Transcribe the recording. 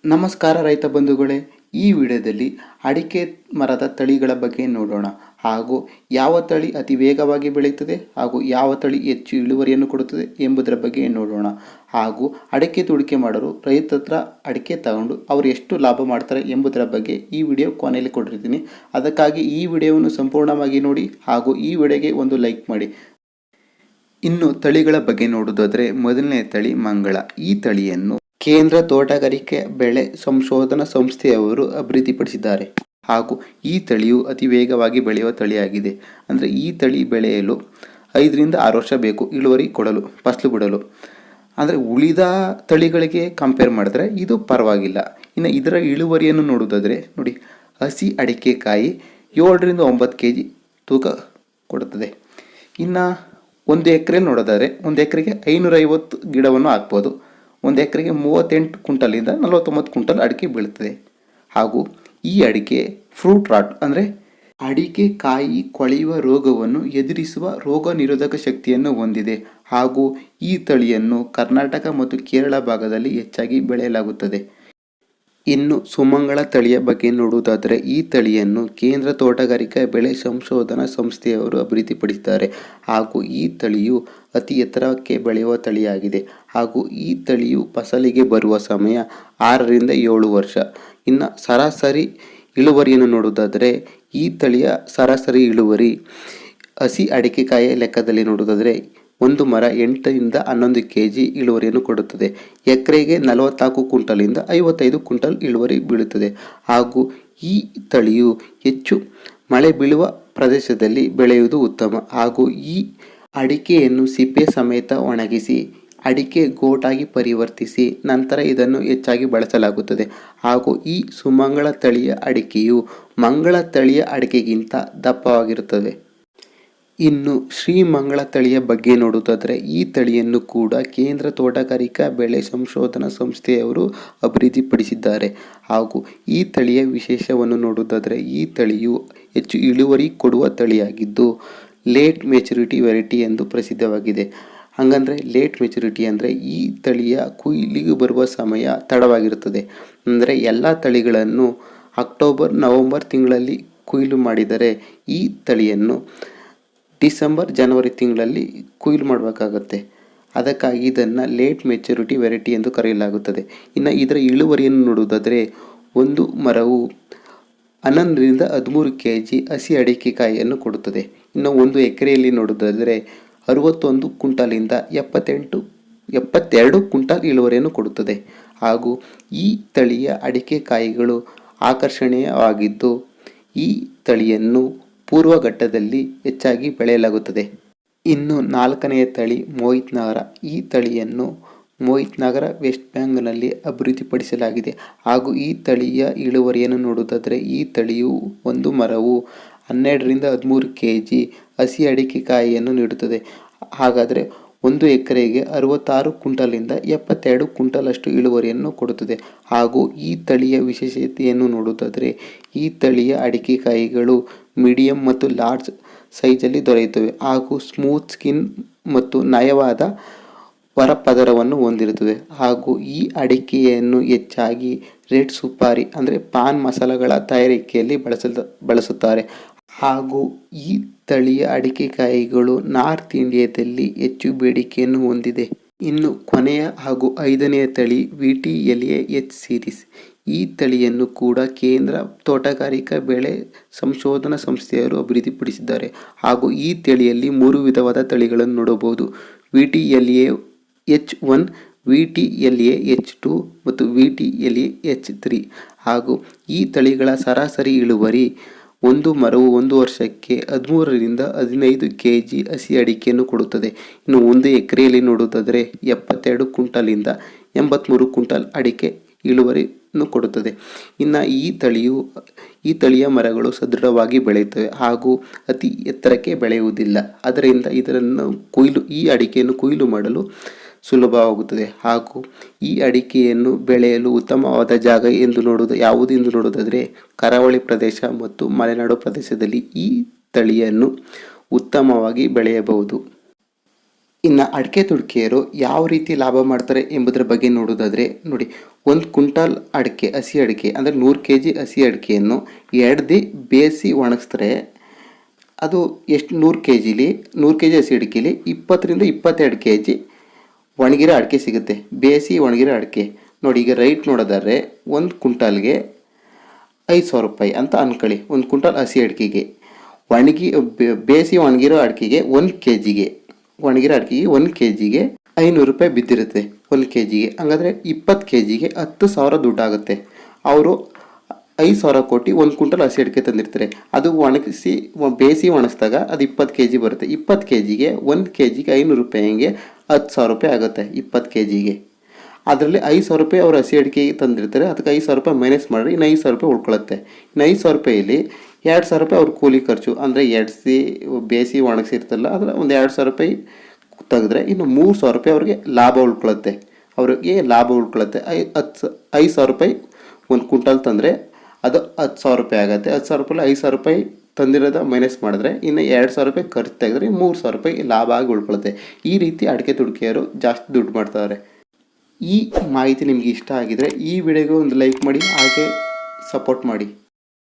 ನಮಸ್ಕಾರ ರೈತ ಬಂಧುಗಳೇ. ಈ ವಿಡಿಯೋದಲ್ಲಿ ಅಡಿಕೆ ಮರದ ತಳಿಗಳ ಬಗ್ಗೆ ನೋಡೋಣ. ಹಾಗೂ ಯಾವ ತಳಿ ಅತಿ ವೇಗವಾಗಿ ಬೆಳೆಯುತ್ತದೆ ಹಾಗೂ ಯಾವ ತಳಿ ಹೆಚ್ಚು ಇಳುವರಿಯನ್ನು ಕೊಡುತ್ತದೆ ಎಂಬುದರ ಬಗ್ಗೆ ನೋಡೋಣ. ಹಾಗೂ ಅಡಿಕೆ ತೋಡಿಕೆ ಮಾಡಲು ರೈತ ಹತ್ರ ಅಡಿಕೆ ತಗೊಂಡು ಅವರು ಎಷ್ಟು ಲಾಭ ಮಾಡ್ತಾರೆ ಎಂಬುದರ ಬಗ್ಗೆ ಈ ವಿಡಿಯೋ ಕೊನೆಯಲ್ಲಿ ಕೊಟ್ಟಿರ್ತೀನಿ. ಅದಕ್ಕಾಗಿ ಈ ವಿಡಿಯೋವನ್ನು ಸಂಪೂರ್ಣವಾಗಿ ನೋಡಿ ಹಾಗೂ ಈ ವಿಡಿಯೋಗೆ ಒಂದು ಲೈಕ್ ಮಾಡಿ. ಇನ್ನು ತಳಿಗಳ ಬಗ್ಗೆ ನೋಡುವುದಾದರೆ ಮೊದಲನೇ ತಳಿ ಮಂಗಳ. ಈ ತಳಿಯನ್ನು ಕೇಂದ್ರ ತೋಟಗಾರಿಕೆ ಬೆಳೆ ಸಂಶೋಧನಾ ಸಂಸ್ಥೆಯವರು ಅಭಿವೃದ್ಧಿಪಡಿಸಿದ್ದಾರೆ. ಹಾಗೂ ಈ ತಳಿಯು ಅತಿ ವೇಗವಾಗಿ ಬೆಳೆಯುವ ತಳಿಯಾಗಿದೆ. ಅಂದರೆ ಈ ತಳಿ ಬೆಳೆಯಲು 5ರಿಂದ 6 ವರ್ಷ ಬೇಕು ಇಳುವರಿ ಕೊಡಲು, ಫಸಲು ಬಿಡಲು. ಅಂದರೆ ಉಳಿದ ತಳಿಗಳಿಗೆ ಕಂಪೇರ್ ಮಾಡಿದ್ರೆ ಇದು ಪರವಾಗಿಲ್ಲ. ಇನ್ನು ಇದರ ಇಳುವರಿಯನ್ನು ನೋಡುವುದಾದರೆ ನೋಡಿ, ಹಸಿ ಅಡಿಕೆಕಾಯಿ 7ರಿಂದ 9 kg ತೂಕ ಕೊಡುತ್ತದೆ. ಇನ್ನು 1 ಎಕರೆ ನೋಡೋದಾದರೆ 1 ಎಕರೆಗೆ 550 ಗಿಡವನ್ನು ಹಾಕ್ಬೋದು. 1 ಎಕರೆಗೆ 38 ಕ್ವಿಂಟಲಿಂದ 49 ಕ್ವಿಂಟಲ್ ಅಡಿಕೆ ಬೀಳುತ್ತದೆ. ಹಾಗೂ ಈ ಅಡಿಕೆ ಫ್ರೂಟ್ ರಾಟ್ ಅಂದರೆ ಅಡಿಕೆ ಕಾಯಿ ಕೊಳೆಯುವ ರೋಗವನ್ನು ಎದುರಿಸುವ ರೋಗ ನಿರೋಧಕ ಶಕ್ತಿಯನ್ನು ಹೊಂದಿದೆ. ಹಾಗೂ ಈ ತಳಿಯನ್ನು ಕರ್ನಾಟಕ ಮತ್ತು ಕೇರಳ ಭಾಗದಲ್ಲಿ ಹೆಚ್ಚಾಗಿ ಬೆಳೆಯಲಾಗುತ್ತದೆ. ಇನ್ನು ಸುಮಂಗಳ ತಳಿಯ ಬಗ್ಗೆ ನೋಡುವುದಾದರೆ ಈ ತಳಿಯನ್ನು ಕೇಂದ್ರ ತೋಟಗಾರಿಕಾ ಬೆಳೆ ಸಂಶೋಧನಾ ಸಂಸ್ಥೆಯವರು ಅಭಿವೃದ್ಧಿಪಡಿಸಿದ್ದಾರೆ. ಹಾಗೂ ಈ ತಳಿಯು ಅತಿ ಎತ್ತರಕ್ಕೆ ಬೆಳೆಯುವ ತಳಿಯಾಗಿದೆ. ಹಾಗೂ ಈ ತಳಿಯು ಫಸಲಿಗೆ ಬರುವ ಸಮಯ 6ರಿಂದ 7 ವರ್ಷ. ಇನ್ನು ಸರಾಸರಿ ಇಳುವರಿಯನ್ನು ನೋಡುವುದಾದರೆ ಈ ತಳಿಯ ಸರಾಸರಿ ಇಳುವರಿ ಹಸಿ ಅಡಿಕೆಕಾಯಿಯ ಲೆಕ್ಕದಲ್ಲಿ ನೋಡುವುದಾದರೆ ಒಂದು ಮರ 8ರಿಂದ 11 kg ಇಳುವರಿಯನ್ನು ಕೊಡುತ್ತದೆ. ಎಕರೆಗೆ 44 ಕ್ವಿಂಟಲಿಂದ 55 ಕ್ವಿಂಟಲ್ ಇಳುವರಿ ಬೀಳುತ್ತದೆ. ಹಾಗೂ ಈ ತಳಿಯು ಹೆಚ್ಚು ಮಳೆ ಬೀಳುವ ಪ್ರದೇಶದಲ್ಲಿ ಬೆಳೆಯುವುದು ಉತ್ತಮ. ಹಾಗೂ ಈ ಅಡಿಕೆಯನ್ನು ಸಿಪ್ಪೆ ಸಮೇತ ಒಣಗಿಸಿ ಅಡಿಕೆ ಗೋಟಾಗಿ ಪರಿವರ್ತಿಸಿ ನಂತರ ಇದನ್ನು ಹೆಚ್ಚಾಗಿ ಬಳಸಲಾಗುತ್ತದೆ. ಹಾಗೂ ಈ ಸುಮಂಗಳ ತಳಿಯ ಅಡಿಕೆಯು ಮಂಗಳ ತಳಿಯ ಅಡಿಕೆಗಿಂತ ದಪ್ಪವಾಗಿರುತ್ತದೆ. ಇನ್ನು ಶ್ರೀಮಂಗಳ ತಳಿಯ ಬಗ್ಗೆ ನೋಡುವುದಾದರೆ ಈ ತಳಿಯನ್ನು ಕೂಡ ಕೇಂದ್ರ ತೋಟಗಾರಿಕಾ ಬೆಳೆ ಸಂಶೋಧನಾ ಸಂಸ್ಥೆಯವರು ಅಭಿವೃದ್ಧಿಪಡಿಸಿದ್ದಾರೆ. ಹಾಗೂ ಈ ತಳಿಯ ವಿಶೇಷವನ್ನು ನೋಡುವುದಾದರೆ ಈ ತಳಿಯು ಹೆಚ್ಚು ಇಳುವರಿ ಕೊಡುವ ತಳಿಯಾಗಿದ್ದು ಲೇಟ್ ಮೆಚುರಿಟಿ ವೆರೈಟಿ ಎಂದು ಪ್ರಸಿದ್ಧವಾಗಿದೆ. ಹಾಗಂದರೆ ಲೇಟ್ ಮೆಚುರಿಟಿ ಅಂದರೆ ಈ ತಳಿಯ ಕೊಯ್ಲಿಗೆ ಬರುವ ಸಮಯ ತಡವಾಗಿರುತ್ತದೆ. ಅಂದರೆ ಎಲ್ಲ ತಳಿಗಳನ್ನು ಅಕ್ಟೋಬರ್ ನವೆಂಬರ್ ತಿಂಗಳಲ್ಲಿ ಕೊಯ್ಲು ಮಾಡಿದರೆ ಈ ತಳಿಯನ್ನು ಡಿಸೆಂಬರ್ ಜನವರಿ ತಿಂಗಳಲ್ಲಿ ಕೊಯ್ಲು ಮಾಡಬೇಕಾಗತ್ತೆ. ಅದಕ್ಕಾಗಿ ಇದನ್ನು ಲೇಟ್ ಮೆಚುರಿಟಿ ವೆರೈಟಿ ಎಂದು ಕರೆಯಲಾಗುತ್ತದೆ. ಇನ್ನು ಇದರ ಇಳುವರಿಯನ್ನು ನೋಡುವುದಾದರೆ ಒಂದು ಮರವು 11ರಿಂದ 13 kg ಹಸಿ ಅಡಿಕೆಕಾಯಿಯನ್ನು ಕೊಡುತ್ತದೆ. ಇನ್ನು 1 ಎಕರೆಯಲ್ಲಿ ನೋಡುವುದಾದರೆ 61 ಕ್ವಿಂಟಲಿಂದ 72 ಕ್ವಿಂಟಲ್ ಇಳುವರಿಯನ್ನು ಕೊಡುತ್ತದೆ. ಹಾಗೂ ಈ ತಳಿಯ ಅಡಿಕೆಕಾಯಿಗಳು ಆಕರ್ಷಣೀಯವಾಗಿದ್ದು ಈ ತಳಿಯನ್ನು ಪೂರ್ವ ಘಟ್ಟದಲ್ಲಿ ಹೆಚ್ಚಾಗಿ ಬೆಳೆಯಲಾಗುತ್ತದೆ. ಇನ್ನು 4ನೆಯ ತಳಿ ಮೋಹಿತ್ ನಗರ. ಈ ತಳಿಯನ್ನು ಮೋಹಿತ್ ನಗರ ವೆಸ್ಟ್ ಬೆಂಗಾಲ್ನಲ್ಲಿ ಅಭಿವೃದ್ಧಿಪಡಿಸಲಾಗಿದೆ. ಹಾಗೂ ಈ ತಳಿಯ ಇಳುವರಿಯನ್ನು ನೋಡುವುದಾದರೆ ಈ ತಳಿಯು ಒಂದು ಮರವು 12ರಿಂದ 13 kg ಹಸಿ ಅಡಿಕೆಕಾಯಿಯನ್ನು ನೀಡುತ್ತದೆ. ಹಾಗಾದರೆ 1 ಎಕರೆಗೆ 66 ಕ್ವಿಂಟಲಿಂದ 72 ಕ್ವಿಂಟಲ್ ಅಷ್ಟು ಇಳುವರಿಯನ್ನು ಕೊಡುತ್ತದೆ. ಹಾಗೂ ಈ ತಳಿಯ ವಿಶೇಷತೆಯನ್ನು ನೋಡುವುದಾದರೆ ಈ ತಳಿಯ ಅಡಿಕೆಕಾಯಿಗಳು ಮೀಡಿಯಂ ಮತ್ತು ಲಾರ್ಜ್ ಸೈಜಲ್ಲಿ ದೊರೆಯುತ್ತವೆ. ಹಾಗೂ ಸ್ಮೂತ್ ಸ್ಕಿನ್ ಮತ್ತು ನಯವಾದ ಹೊರಪದರವನ್ನು ಹೊಂದಿರುತ್ತದೆ. ಹಾಗೂ ಈ ಅಡಿಕೆಯನ್ನು ಹೆಚ್ಚಾಗಿ ರೆಡ್ ಸುಪಾರಿ ಅಂದರೆ ಪಾನ್ ಮಸಾಲಗಳ ತಯಾರಿಕೆಯಲ್ಲಿ ಬಳಸುತ್ತಾರೆ. ಹಾಗೂ ಈ ತಳಿಯ ಅಡಿಕೆಕಾಯಿಗಳು ನಾರ್ತ್ ಇಂಡಿಯಾದಲ್ಲಿ ಹೆಚ್ಚು ಬೇಡಿಕೆಯನ್ನು ಹೊಂದಿದೆ. ಇನ್ನು ಕೊನೆಯ ಹಾಗೂ 5ನೆಯ ತಳಿ VTLA-H ಸೀರೀಸ್. ಈ ತಳಿಯನ್ನು ಕೂಡ ಕೇಂದ್ರ ತೋಟಗಾರಿಕಾ ಬೆಳೆ ಸಂಶೋಧನಾ ಸಂಸ್ಥೆಯವರು ಅಭಿವೃದ್ಧಿಪಡಿಸಿದ್ದಾರೆ. ಹಾಗೂ ಈ ತಳಿಯಲ್ಲಿ 3 ವಿಧವಾದ ತಳಿಗಳನ್ನು ನೋಡಬಹುದು: VTLA-H1, VTLA-H2 ಮತ್ತು VTLA-H3. ಹಾಗೂ ಈ ತಳಿಗಳ ಸರಾಸರಿ ಇಳುವರಿ ಒಂದು ಮರವು 1 ವರ್ಷಕ್ಕೆ 13ರಿಂದ 15 kg ಹಸಿ ಅಡಿಕೆಯನ್ನು ಕೊಡುತ್ತದೆ. ಇನ್ನು 1 ಎಕರೆಯಲ್ಲಿ ನೋಡುವುದಾದರೆ 72 ಕ್ವಿಂಟಲಿಂದ 83 ಕ್ವಿಂಟಲ್ ಅಡಿಕೆ ಇಳುವರಿಯನ್ನು ಕೊಡುತ್ತದೆ. ಇನ್ನು ಈ ತಳಿಯ ಮರಗಳು ಸದೃಢವಾಗಿ ಬೆಳೆಯುತ್ತವೆ ಹಾಗೂ ಅತಿ ಎತ್ತರಕ್ಕೆ ಬೆಳೆಯುವುದಿಲ್ಲ. ಅದರಿಂದ ಈ ಅಡಿಕೆಯನ್ನು ಕೊಯ್ಲು ಮಾಡಲು ಸುಲಭವಾಗುತ್ತದೆ. ಹಾಗೂ ಈ ಅಡಿಕೆಯನ್ನು ಬೆಳೆಯಲು ಉತ್ತಮವಾದ ಜಾಗ ಯಾವುದು ಎಂದು ನೋಡುವುದಾದರೆ ಕರಾವಳಿ ಪ್ರದೇಶ ಮತ್ತು ಮಲೆನಾಡು ಪ್ರದೇಶದಲ್ಲಿ ಈ ತಳಿಯನ್ನು ಉತ್ತಮವಾಗಿ ಬೆಳೆಯಬಹುದು. ಇನ್ನು ಅಡಿಕೆ ತುಡಿಕೆಯರು ಯಾವ ರೀತಿ ಲಾಭ ಮಾಡ್ತಾರೆ ಎಂಬುದರ ಬಗ್ಗೆ ನೋಡೋದಾದರೆ ನೋಡಿ, 1 ಕ್ವಿಂಟಾಲ್ ಅಡಿಕೆ, ಹಸಿ ಅಡಿಕೆ ಅಂದರೆ 100 kg ಹಸಿ ಅಡಿಕೆಯನ್ನು 2 ದಿನ ಬೇಯಿಸಿ ಒಣಗಿಸಿದ್ರೆ ಅದು ಎಷ್ಟು 100 kg ಹಸಿ ಅಡಿಕೆಯಲ್ಲಿ 20 ರಿಂದ 22 kg ಒಣಗಿರೋ ಅಡಿಕೆ ಸಿಗುತ್ತೆ, ಬೇಯಿಸಿ ಒಣಗಿರೋ ಅಡಿಕೆ. ನೋಡಿ, ಈಗ ರೈಟ್ ನೋಡೋದಾದ್ರೆ 1 ಕ್ವಿಂಟಾಲ್ಗೆ 5,000 ರೂಪಾಯಿ ಅಂತ ಅಂದ್ಕೊಳ್ಳಿ. 1 ಕ್ವಿಂಟಾಲ್ ಹಸಿ ಅಡಿಕೆಗೆ ಬೇಯಿಸಿ ಒಣಗಿರೋ ಅಡಿಕೆಗೆ 1 kgಗೆ ಒಣಗಿರೋ ಅಡಿಕೆಗೆ 1 kgಗೆ 500 ರೂಪಾಯಿ ಬಿದ್ದಿರುತ್ತೆ 1 kgಗೆ. ಹಂಗಾದರೆ 20 kgಗೆ 10,000 ದುಡ್ಡಾಗುತ್ತೆ. ಅವರು 5,000 ಕೊಟ್ಟು 1 ಕ್ವಿಂಟಲ್ ಹಸಿ ಅಡಿಕೆ ತಂದಿರ್ತಾರೆ. ಅದು ಒಣಗಿಸಿ ಬೇಯಿಸಿ ಒಣಗಿಸಿದಾಗ ಅದು 20 kg ಬರುತ್ತೆ. 20 kgಗೆ 1 kgಗೆ 500 ರೂಪಾಯಿ, ಹಂಗೆ 10,000 ರೂಪಾಯಿ ಆಗುತ್ತೆ 20 kgಗೆ. ಅದರಲ್ಲಿ 5,000 ರೂಪಾಯಿ ಅವ್ರು ಹಸಿ ಅಡಿಕೆಗೆ ತಂದಿರ್ತಾರೆ, ಅದಕ್ಕೆ 5,000 ರೂಪಾಯಿ ಮೈನಸ್ ಮಾಡಿದ್ರೆ ಇನ್ನು 5,000 ರೂಪಾಯಿ ಉಳ್ಕೊಳ್ಳುತ್ತೆ. ಇನ್ನು 5,000 ರೂಪಾಯಲ್ಲಿ 2,000 ರೂಪಾಯಿ ಅವ್ರ ಕೂಲಿ ಖರ್ಚು ಅಂದರೆ ಎಡ್ಸಿ ಬೇಯಿಸಿ ಒಣಗಿಸಿರ್ತಲ್ಲ, ಅದರ ಒಂದು 2,000 ರೂಪಾಯಿ ತೆಗೆದ್ರೆ ಇನ್ನು 3,000 ರೂಪಾಯಿ ಅವ್ರಿಗೆ ಲಾಭ ಉಳ್ಕೊಳ್ಳುತ್ತೆ. ಅವ್ರಿಗೆ ಲಾಭ ಉಳ್ಕೊಳ್ಳುತ್ತೆ. 5,000 ರೂಪಾಯಿ 1 ಕ್ವಿಂಟಲ್ ತಂದರೆ ಅದು 10,000 ರೂಪಾಯಿ ಆಗುತ್ತೆ. 10,000 ರೂಪಾಯಿ 5,000 ರೂಪಾಯಿ ತಂದಿರೋದ ಮೈನಸ್ ಮಾಡಿದ್ರೆ ಇನ್ನು 2,000 ರೂಪಾಯಿ ಖರ್ಚು ತೆಗೆದ್ರೆ 3,000 ರೂಪಾಯಿ ಲಾಭ ಆಗಿ ಉಳ್ಕೊಳ್ಳುತ್ತೆ. ಈ ರೀತಿ ಅಡಿಕೆ ತುಡಿಕೆಯರು ಜಾಸ್ತಿ ದುಡ್ಡು ಮಾಡ್ತಾರೆ. ಈ ಮಾಹಿತಿ ನಿಮಗೆ ಇಷ್ಟ ಆಗಿದರೆ ಈ ವಿಡಿಯೋಗೆ ಒಂದು ಲೈಕ್ ಮಾಡಿ, ಹಾಗೆ ಸಪೋರ್ಟ್ ಮಾಡಿ.